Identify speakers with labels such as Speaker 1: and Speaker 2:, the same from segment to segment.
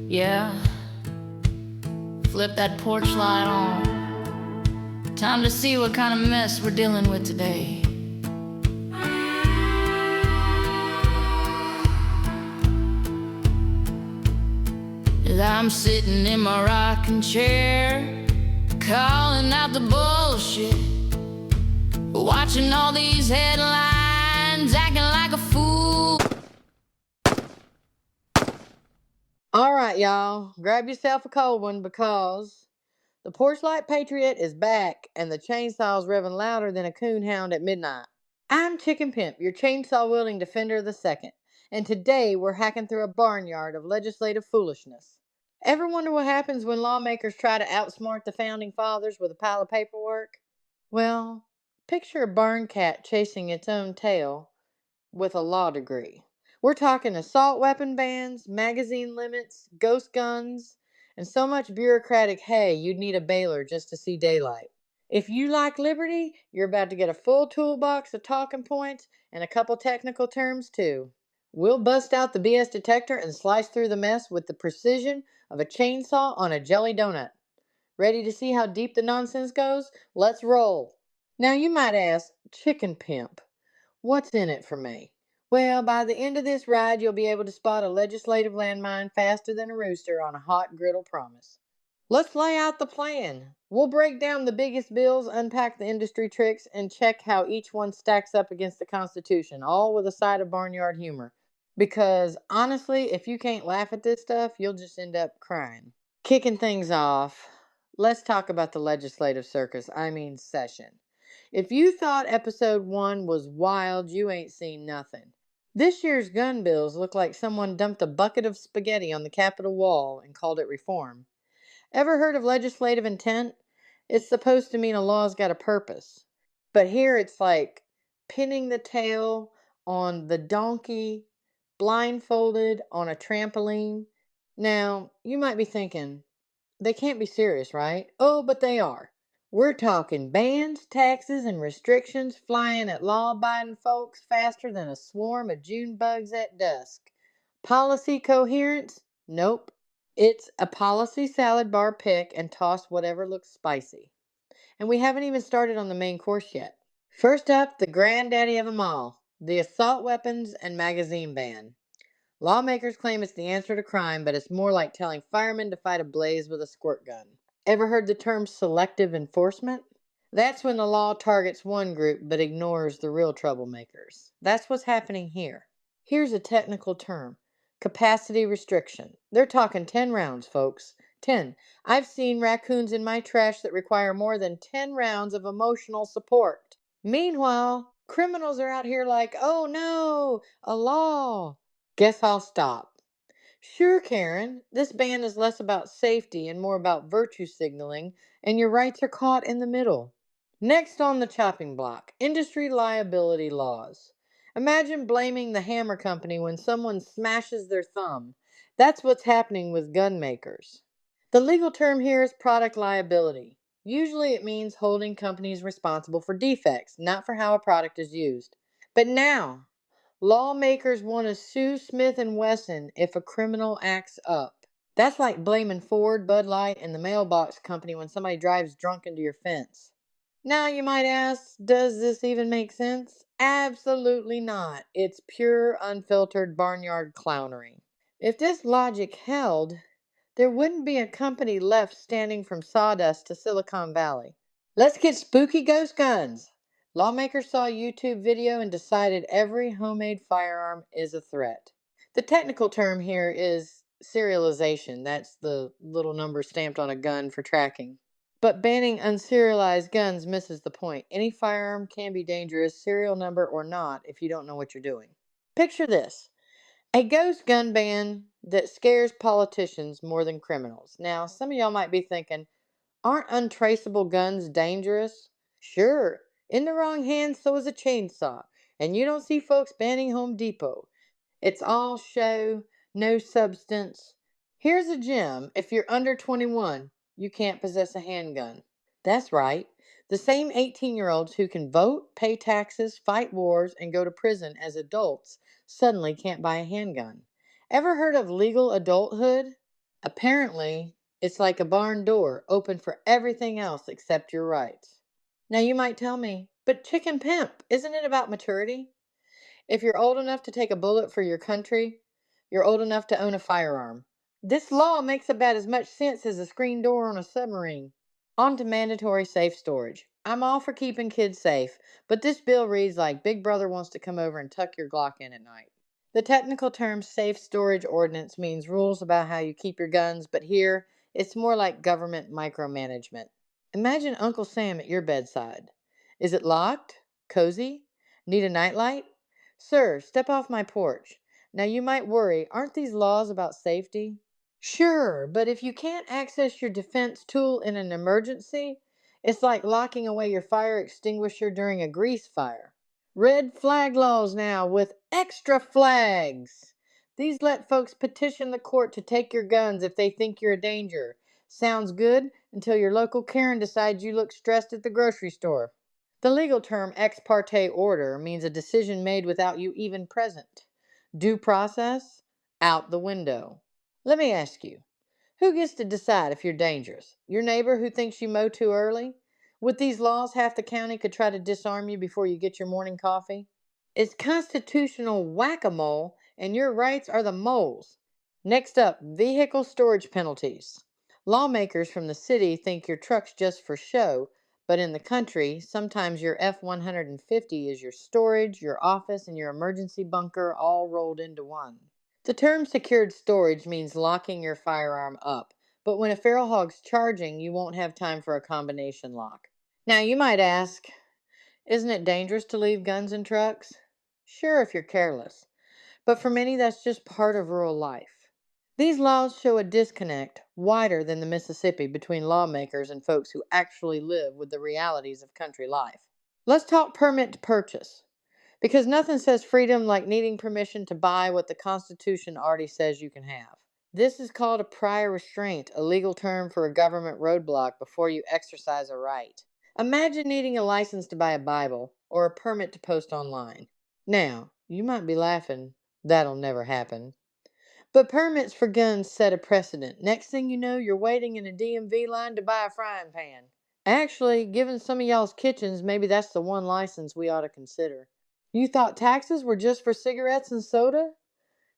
Speaker 1: Yeah, flip that porch light on. Time to see what kind of mess we're dealing with today. As I'm sitting in my rocking chair, calling out the bullshit, watching all these headlines, acting like a fool.
Speaker 2: All right, y'all, grab yourself a cold one because the porch light patriot is back and the chainsaw's revving louder than a coonhound at midnight. I'm Chicken Pimp, your chainsaw-wielding defender of the second, and today we're hacking through a barnyard of legislative foolishness. Ever wonder what happens when lawmakers try to outsmart the founding fathers with a pile of paperwork? Well, picture a barn cat chasing its own tail with a law degree. We're talking assault weapon bans, magazine limits, ghost guns, and so much bureaucratic hay you'd need a baler just to see daylight. If you like liberty, you're about to get a full toolbox of talking points and a couple technical terms too. We'll bust out the BS detector and slice through the mess with the precision of a chainsaw on a jelly donut. Ready to see how deep the nonsense goes? Let's roll. Now you might ask, Chicken Pimp, what's in it for me? Well, by the end of this ride, you'll be able to spot a legislative landmine faster than a rooster on a hot griddle promise. Let's lay out the plan. We'll break down the biggest bills, unpack the industry tricks, and check how each one stacks up against the Constitution, all with a side of barnyard humor. Because honestly, if you can't laugh at this stuff, you'll just end up crying. Kicking things off, let's talk about the legislative circus, session. If you thought episode 1 was wild, you ain't seen nothing. This year's gun bills look like someone dumped a bucket of spaghetti on the Capitol wall and called it reform. Ever heard of legislative intent? It's supposed to mean a law's got a purpose. But here it's like pinning the tail on the donkey, blindfolded on a trampoline. Now, you might be thinking, they can't be serious, right? Oh, but they are. We're talking bans, taxes, and restrictions flying at law-abiding folks faster than a swarm of June bugs at dusk. Policy coherence? Nope. It's a policy salad bar pick and toss whatever looks spicy. And we haven't even started on the main course yet. First up, the granddaddy of them all, the assault weapons and magazine ban. Lawmakers claim it's the answer to crime, but it's more like telling firemen to fight a blaze with a squirt gun. Ever heard the term selective enforcement? That's when the law targets one group but ignores the real troublemakers. That's what's happening here. Here's a technical term: capacity restriction. They're talking 10 rounds, folks. 10. I've seen raccoons in my trash that require more than 10 rounds of emotional support. Meanwhile, criminals are out here like, oh no, a law. Guess I'll stop. Sure, Karen, this ban is less about safety and more about virtue signaling, and your rights are caught in the middle. Next on the chopping block, industry liability laws. Imagine blaming the hammer company when someone smashes their thumb. That's what's happening with gun makers. The legal term here is product liability. Usually it means holding companies responsible for defects, not for how a product is used. But now, lawmakers want to sue Smith & Wesson if a criminal acts up. That's like blaming Ford, Bud Light, and the mailbox company when somebody drives drunk into your fence. Now you might ask, does this even make sense? Absolutely not. It's pure, unfiltered barnyard clownery. If this logic held, there wouldn't be a company left standing from sawdust to Silicon Valley. Let's get spooky ghost guns. Lawmakers saw a YouTube video and decided every homemade firearm is a threat. The technical term here is serialization. That's the little number stamped on a gun for tracking. But banning unserialized guns misses the point. Any firearm can be dangerous, serial number or not, if you don't know what you're doing. Picture this: a ghost gun ban that scares politicians more than criminals. Now, some of y'all might be thinking, aren't untraceable guns dangerous? Sure. In the wrong hands, so is a chainsaw. And you don't see folks banning Home Depot. It's all show, no substance. Here's a gem. If you're under 21, you can't possess a handgun. That's right. The same 18-year-olds who can vote, pay taxes, fight wars, and go to prison as adults suddenly can't buy a handgun. Ever heard of legal adulthood? Apparently, it's like a barn door, open for everything else except your rights. Now you might tell me, but Chicken Pimp, isn't it about maturity? If you're old enough to take a bullet for your country, you're old enough to own a firearm. This law makes about as much sense as a screen door on a submarine. On to mandatory safe storage. I'm all for keeping kids safe, but this bill reads like Big Brother wants to come over and tuck your Glock in at night. The technical term safe storage ordinance means rules about how you keep your guns, but here it's more like government micromanagement. Imagine Uncle Sam at your bedside. Is it locked? Cozy? Need a nightlight? Sir, step off my porch. Now you might worry, aren't these laws about safety? Sure, but if you can't access your defense tool in an emergency, it's like locking away your fire extinguisher during a grease fire. Red flag laws now with extra flags. These let folks petition the court to take your guns if they think you're a danger. Sounds good until your local Karen decides you look stressed at the grocery store. The legal term ex parte order means a decision made without you even present. Due process? Out the window. Let me ask you, who gets to decide if you're dangerous? Your neighbor who thinks you mow too early? With these laws, half the county could try to disarm you before you get your morning coffee. It's constitutional whack-a-mole, and your rights are the moles. Next up, vehicle storage penalties. Lawmakers from the city think your truck's just for show, but in the country, sometimes your F-150 is your storage, your office, and your emergency bunker all rolled into one. The term secured storage means locking your firearm up, but when a feral hog's charging, you won't have time for a combination lock. Now, you might ask, isn't it dangerous to leave guns in trucks? Sure, if you're careless, but for many, that's just part of rural life. These laws show a disconnect wider than the Mississippi between lawmakers and folks who actually live with the realities of country life. Let's talk permit to purchase. Because nothing says freedom like needing permission to buy what the Constitution already says you can have. This is called a prior restraint, a legal term for a government roadblock before you exercise a right. Imagine needing a license to buy a Bible or a permit to post online. Now, you might be laughing, that'll never happen. But permits for guns set a precedent. Next thing you know, you're waiting in a DMV line to buy a frying pan. Actually, given some of y'all's kitchens, maybe that's the one license we ought to consider. You thought taxes were just for cigarettes and soda?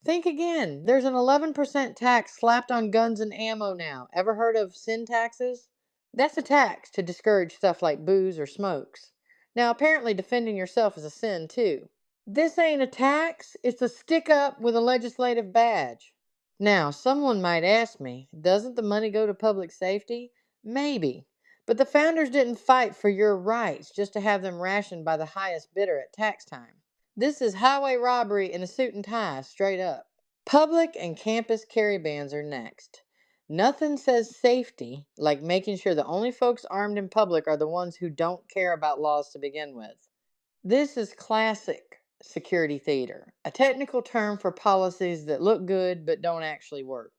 Speaker 2: Think again. There's an 11% tax slapped on guns and ammo now. Ever heard of sin taxes? That's a tax to discourage stuff like booze or smokes. Now, apparently, defending yourself is a sin, too. This ain't a tax, it's a stick up with a legislative badge. Now, someone might ask me, doesn't the money go to public safety? Maybe. But the founders didn't fight for your rights just to have them rationed by the highest bidder at tax time. This is highway robbery in a suit and tie, straight up. Public and campus carry bans are next. Nothing says safety like making sure the only folks armed in public are the ones who don't care about laws to begin with. This is classic security theater, a technical term for policies that look good but don't actually work.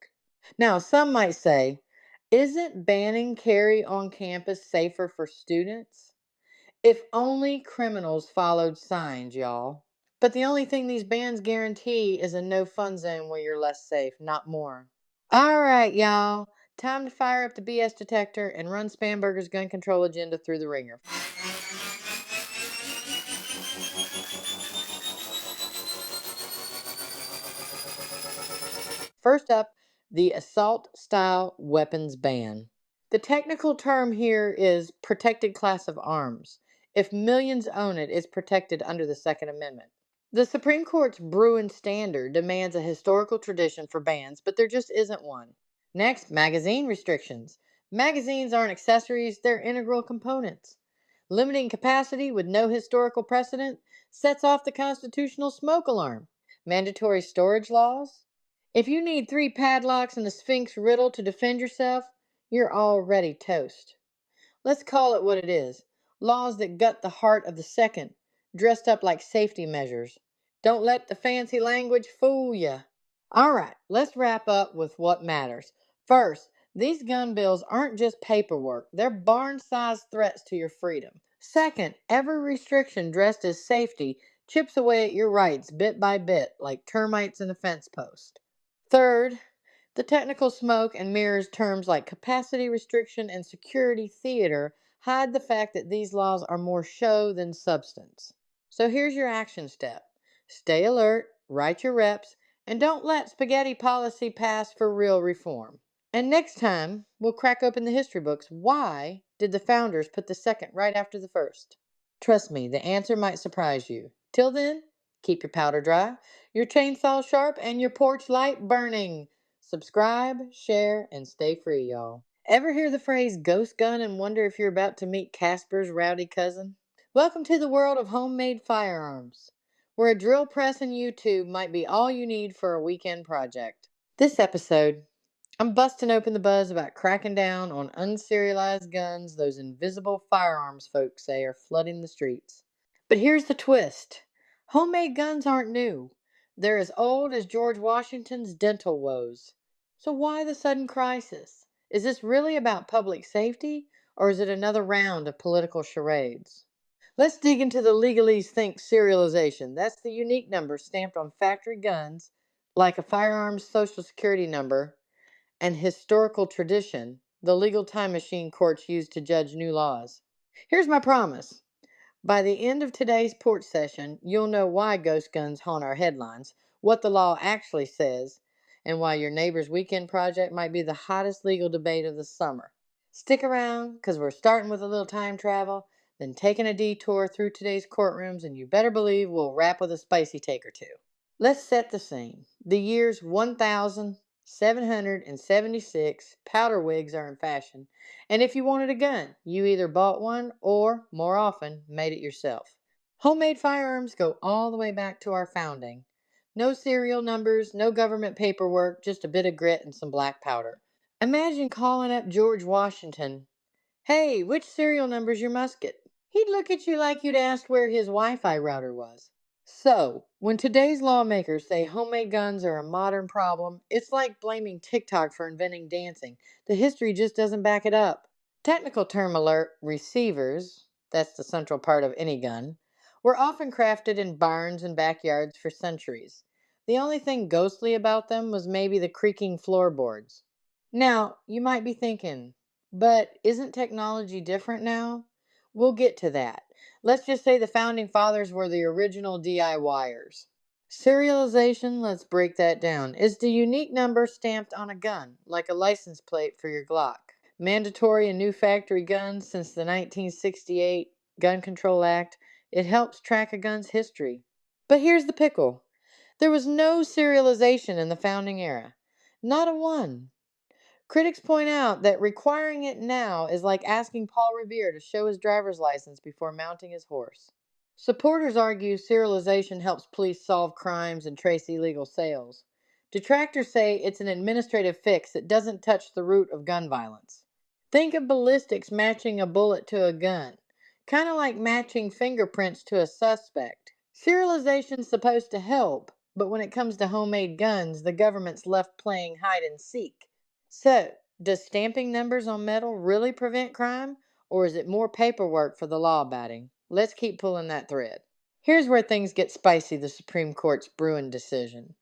Speaker 2: Now, some might say, isn't banning carry on campus safer for students? If only criminals followed signs, y'all. But the only thing these bans guarantee is a no fun zone where you're less safe, not more. All right, y'all. Time to fire up the BS detector and run Spamberger's gun control agenda through the ringer. First up, the assault style weapons ban. The technical term here is protected class of arms. If millions own it, it's protected under the Second Amendment. The Supreme Court's Bruin standard demands a historical tradition for bans, but there just isn't one. Next, magazine restrictions. Magazines aren't accessories, they're integral components. Limiting capacity with no historical precedent sets off the constitutional smoke alarm. Mandatory storage laws. If you need 3 padlocks and the Sphinx riddle to defend yourself, you're already toast. Let's call it what it is. Laws that gut the heart of the second, dressed up like safety measures. Don't let the fancy language fool ya. All right, let's wrap up with what matters. First, these gun bills aren't just paperwork, they're barn-sized threats to your freedom. Second, every restriction dressed as safety chips away at your rights bit by bit, like termites in a fence post. Third, The technical smoke and mirrors terms like capacity restriction and security theater hide the fact that these laws are more show than substance. So here's your action step: stay alert, write your reps, and don't let spaghetti policy pass for real reform. And next time, we'll crack open the history books. Why did the founders put the second right after the first? Trust me, the answer might surprise you. Till then, keep your powder dry, your chainsaw sharp, and your porch light burning. Subscribe, share, and stay free, y'all. Ever hear the phrase ghost gun and wonder if you're about to meet Casper's rowdy cousin? Welcome to the world of homemade firearms, where a drill press and YouTube might be all you need for a weekend project. This episode, I'm busting open the buzz about cracking down on unserialized guns those invisible firearms folks say are flooding the streets. But here's the twist: homemade guns aren't new. They're as old as George Washington's dental woes. So why the sudden crisis? Is this really about public safety, or is it another round of political charades? Let's dig into the legalese think serialization. That's the unique number stamped on factory guns, like a firearms social security number, and historical tradition, the legal time machine courts use to judge new laws. Here's my promise: by the end of today's porch session, you'll know why ghost guns haunt our headlines, what the law actually says, and why your neighbor's weekend project might be the hottest legal debate of the summer. Stick around, because we're starting with a little time travel, then taking a detour through today's courtrooms, and you better believe we'll wrap with a spicy take or two. Let's set the scene. The year's 1776, powder wigs are in fashion, and if you wanted a gun, you either bought one or, more often, made it yourself. Homemade firearms go all the way back to our founding. No serial numbers, no government paperwork, just a bit of grit and some black powder. Imagine calling up George Washington. "Hey, which serial number's your musket?" He'd look at you like you'd asked where his Wi-Fi router was. So, when today's lawmakers say homemade guns are a modern problem, it's like blaming TikTok for inventing dancing. The history just doesn't back it up. Technical term alert: receivers, that's the central part of any gun, were often crafted in barns and backyards for centuries. The only thing ghostly about them was maybe the creaking floorboards. Now, you might be thinking, but isn't technology different now? We'll get to that. Let's just say the founding fathers were the original DIYers. Serialization, let's break that down, is the unique number stamped on a gun, like a license plate for your Glock. Mandatory in new factory guns since the 1968 Gun Control Act, it helps track a gun's history. But here's the pickle: there was no serialization in the founding era. Not a one. Critics point out that requiring it now is like asking Paul Revere to show his driver's license before mounting his horse. Supporters argue serialization helps police solve crimes and trace illegal sales. Detractors say it's an administrative fix that doesn't touch the root of gun violence. Think of ballistics matching a bullet to a gun, kind of like matching fingerprints to a suspect. Serialization's supposed to help, but when it comes to homemade guns, the government's left playing hide and seek. So, does stamping numbers on metal really prevent crime, or is it more paperwork for the law abiding? Let's keep pulling that thread. Here's where things get spicy: the Supreme Court's Bruin decision.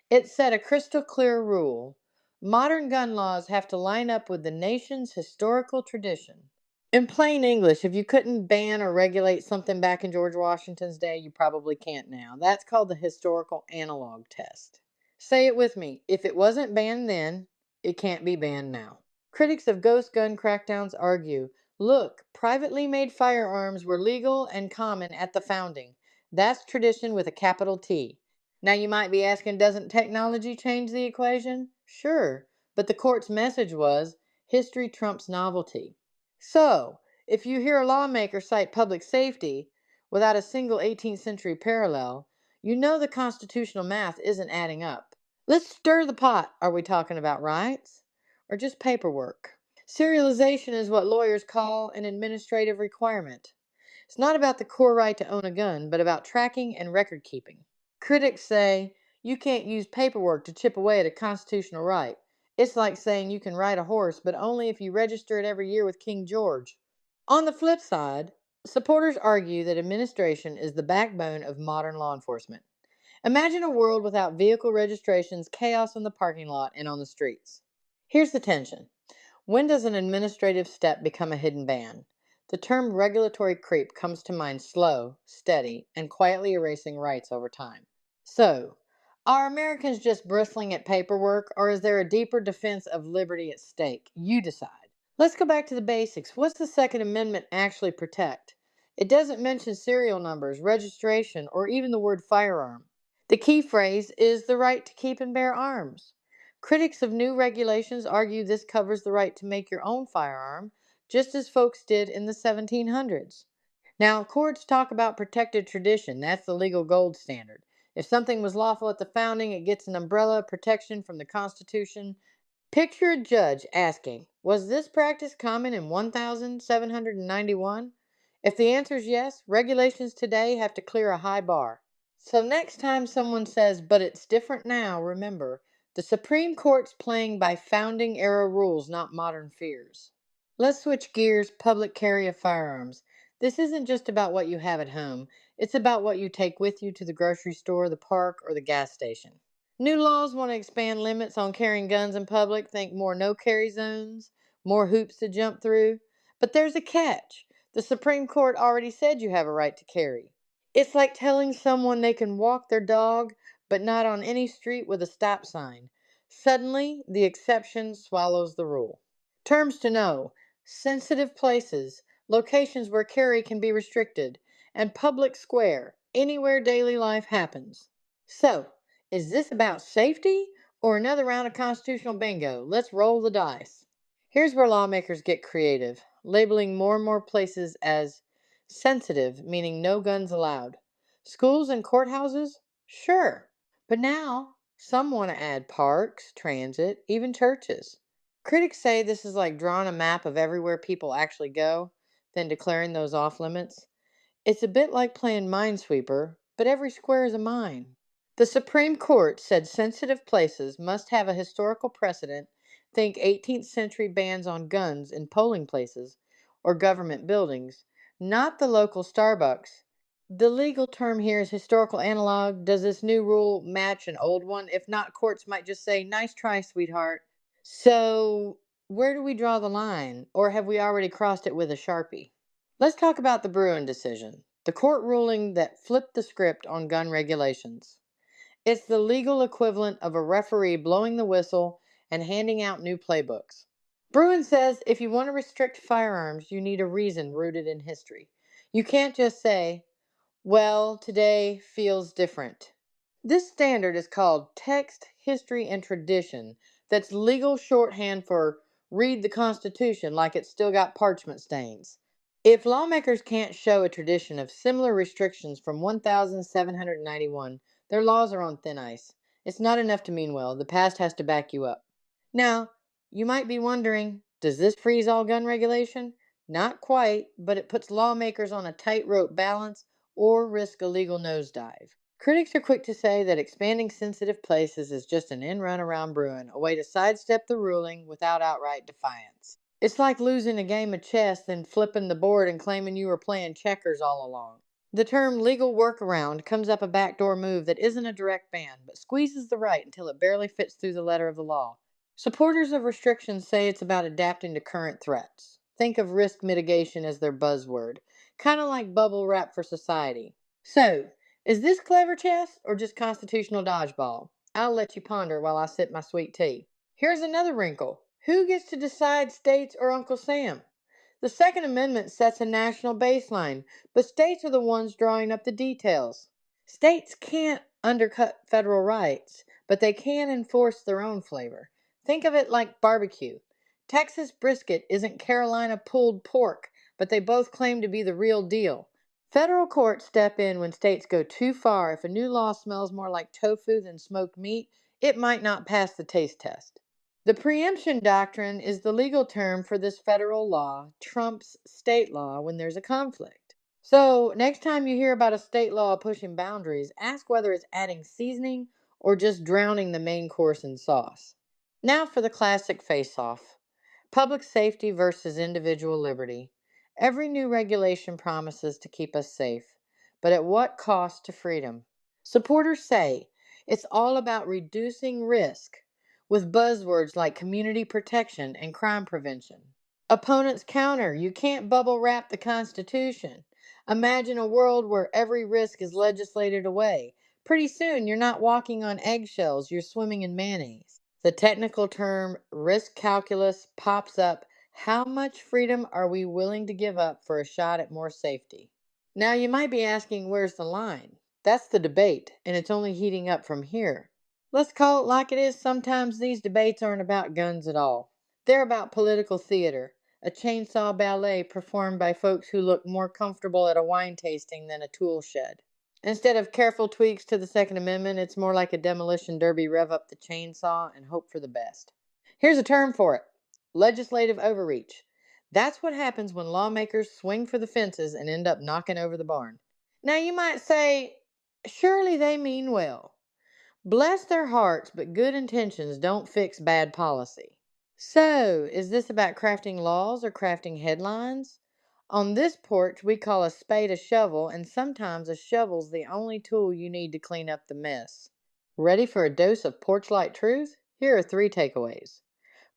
Speaker 2: It set a crystal clear rule: modern gun laws have to line up with the nation's historical tradition. In plain English, if you couldn't ban or regulate something back in George Washington's day, you probably can't now. That's called the historical analog test. Say it with me: if it wasn't banned then, it can't be banned now. Critics of ghost gun crackdowns argue, look, privately made firearms were legal and common at the founding. That's tradition with a capital T. Now you might be asking, doesn't technology change the equation? Sure, but the court's message was history trumps novelty. So, if you hear a lawmaker cite public safety without a single 18th century parallel, you know the constitutional math isn't adding up. Let's stir the pot. Are we talking about rights or just paperwork? Serialization is what lawyers call an administrative requirement. It's not about the core right to own a gun, but about tracking and record keeping. Critics say you can't use paperwork to chip away at a constitutional right. It's like saying you can ride a horse, but only if you register it every year with King George. On the flip side, supporters argue that administration is the backbone of modern law enforcement. Imagine a world without vehicle registrations, chaos in the parking lot and on the streets. Here's the tension. When does an administrative step become a hidden ban? The term regulatory creep comes to mind slow, steady, and quietly erasing rights over time. So, are Americans just bristling at paperwork, or is there a deeper defense of liberty at stake? You decide. Let's go back to the basics. What's the Second Amendment actually protect? It doesn't mention serial numbers, registration, or even the word firearm. The key phrase is the right to keep and bear arms. Critics of new regulations argue this covers the right to make your own firearm, just as folks did in the 1700s. Now, courts talk about protected tradition. That's the legal gold standard. If something was lawful at the founding, it gets an umbrella of protection from the Constitution. Picture a judge asking, was this practice common in 1791? If the answer is yes, regulations today have to clear a high bar. So next time someone says, but it's different now, remember, the Supreme Court's playing by founding era rules, not modern fears. Let's switch gears. Public carry of firearms. This isn't just about what you have at home, it's about what you take with you to the grocery store, the park, or the gas station. New laws want to expand limits on carrying guns in public, think more no carry zones, more hoops to jump through. But there's a catch. The Supreme Court already said you have a right to carry. It's like telling someone they can walk their dog, but not on any street with a stop sign. Suddenly, the exception swallows the rule. Terms to know: sensitive places, locations where carry can be restricted, and public square, anywhere daily life happens. So, is this about safety or another round of constitutional bingo? Let's roll the dice. Here's where lawmakers get creative, labeling more and more places as sensitive, meaning no guns allowed. Schools and courthouses? Sure. But now, some want to add parks, transit, even churches. Critics say this is like drawing a map of everywhere people actually go, then declaring those off limits. It's a bit like playing Minesweeper, but every square is a mine. The Supreme Court said sensitive places must have a historical precedent, think 18th century bans on guns in polling places or government buildings, not the local Starbucks. The legal term here is historical analog. Does this new rule match an old one? If not, courts might just say, nice try, sweetheart. So, where do we draw the line? Or have we already crossed it with a Sharpie? Let's talk about the Bruin decision, the court ruling that flipped the script on gun regulations. It's the legal equivalent of a referee blowing the whistle and handing out new playbooks. Bruin says if you want to restrict firearms, you need a reason rooted in history. You can't just say, well, today feels different. This standard is called text, history, and tradition. That's legal shorthand for read the Constitution like it's still got parchment stains. If lawmakers can't show a tradition of similar restrictions from 1791, their laws are on thin ice. It's not enough to mean well. The past has to back you up. Now, you might be wondering, does this freeze all gun regulation? Not quite, but it puts lawmakers on a tightrope balance or risk a legal nosedive. Critics are quick to say that expanding sensitive places is just an end run around Bruin, a way to sidestep the ruling without outright defiance. It's like losing a game of chess, then flipping the board and claiming you were playing checkers all along. The term legal workaround comes up a backdoor move that isn't a direct ban, but squeezes the right until it barely fits through the letter of the law. Supporters of restrictions say it's about adapting to current threats. Think of risk mitigation as their buzzword, kind of like bubble wrap for society. So, is this clever chess or just constitutional dodgeball? I'll let you ponder while I sip my sweet tea. Here's another wrinkle. Who gets to decide, states or Uncle Sam? The Second Amendment sets a national baseline, but states are the ones drawing up the details. States can't undercut federal rights, but they can enforce their own flavor. Think of it like barbecue. Texas brisket isn't Carolina pulled pork, but they both claim to be the real deal. Federal courts step in when states go too far. If a new law smells more like tofu than smoked meat, it might not pass the taste test. The preemption doctrine is the legal term for this federal law trumps state law when there's a conflict. So, next time you hear about a state law pushing boundaries, ask whether it's adding seasoning or just drowning the main course in sauce. Now for the classic face-off. Public safety versus individual liberty. Every new regulation promises to keep us safe, but at what cost to freedom? Supporters say it's all about reducing risk with buzzwords like community protection and crime prevention. Opponents counter, you can't bubble wrap the Constitution. Imagine a world where every risk is legislated away. Pretty soon, you're not walking on eggshells, you're swimming in mayonnaise. The technical term risk calculus pops up. How much freedom are we willing to give up for a shot at more safety? Now, you might be asking, where's the line? That's the debate, and it's only heating up from here. Let's call it like it is. Sometimes these debates aren't about guns at all. They're about political theater, a chainsaw ballet performed by folks who look more comfortable at a wine tasting than a tool shed. Instead of careful tweaks to the Second Amendment, it's more like a demolition derby: rev up the chainsaw and hope for the best. Here's a term for it: legislative overreach. That's what happens when lawmakers swing for the fences and end up knocking over the barn. Now you might say, surely they mean well. Bless their hearts, but good intentions don't fix bad policy. So, is this about crafting laws or crafting headlines? On this porch, we call a spade a shovel, and sometimes a shovel's the only tool you need to clean up the mess. Ready for a dose of porch-light truth? Here are 3 takeaways.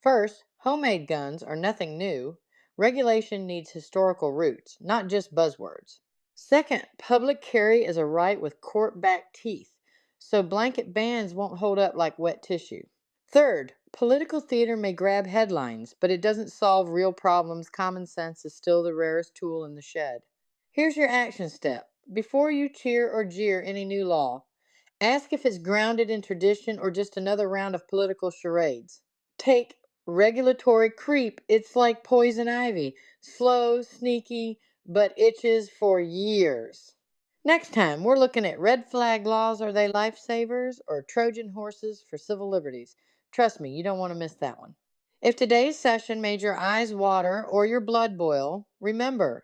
Speaker 2: First, homemade guns are nothing new. Regulation needs historical roots, not just buzzwords. Second, public carry is a right with court-backed teeth, so blanket bans won't hold up like wet tissue. Third, political theater may grab headlines, but it doesn't solve real problems. Common sense is still the rarest tool in the shed. Here's your action step. Before you cheer or jeer any new law, ask if it's grounded in tradition or just another round of political charades. Take regulatory creep. It's like poison ivy. Slow, sneaky, but itches for years. Next time, we're looking at red flag laws. Are they lifesavers or Trojan horses for civil liberties? Trust me, you don't want to miss that one. If today's session made your eyes water or your blood boil, remember,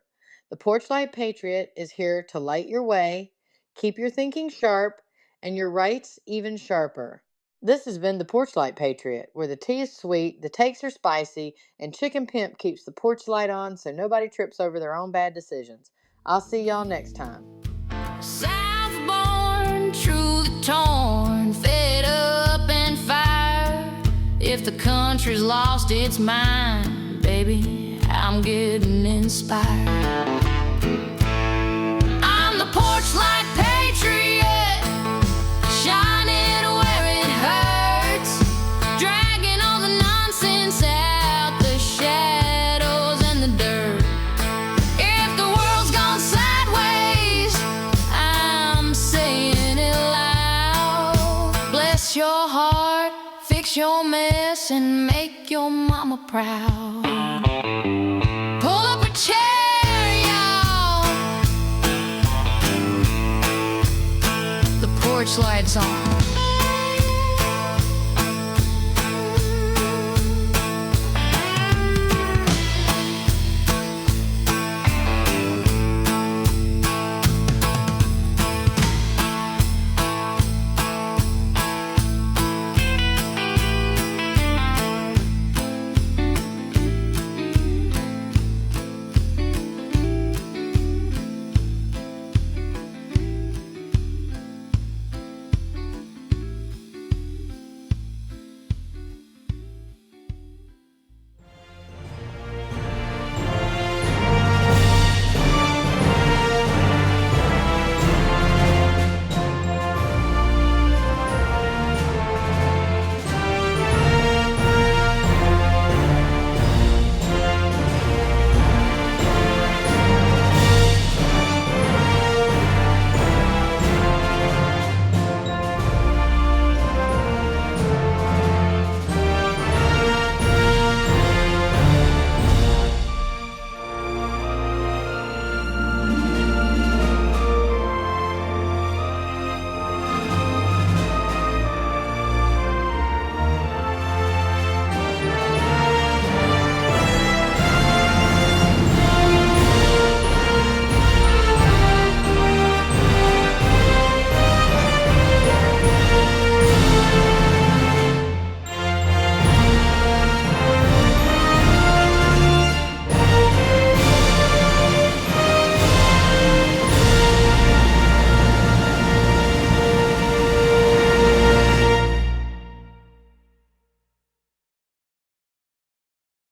Speaker 2: the Porchlight Patriot is here to light your way, keep your thinking sharp, and your rights even sharper. This has been the Porchlight Patriot, where the tea is sweet, the takes are spicy, and Chicken Pimp keeps the porch light on so nobody trips over their own bad decisions. I'll see y'all next time.
Speaker 1: Southborn, truly torn, fed up and fired. If the country's lost its mind, baby, I'm getting inspired. I'm the porchlight patriot, shining where it hurts, dragging all the nonsense out, the shadows and the dirt. If the world's gone sideways, I'm saying it loud. Bless your heart, fix your mess, and make your mama proud. Pull up a chair, y'all. The porch light's on.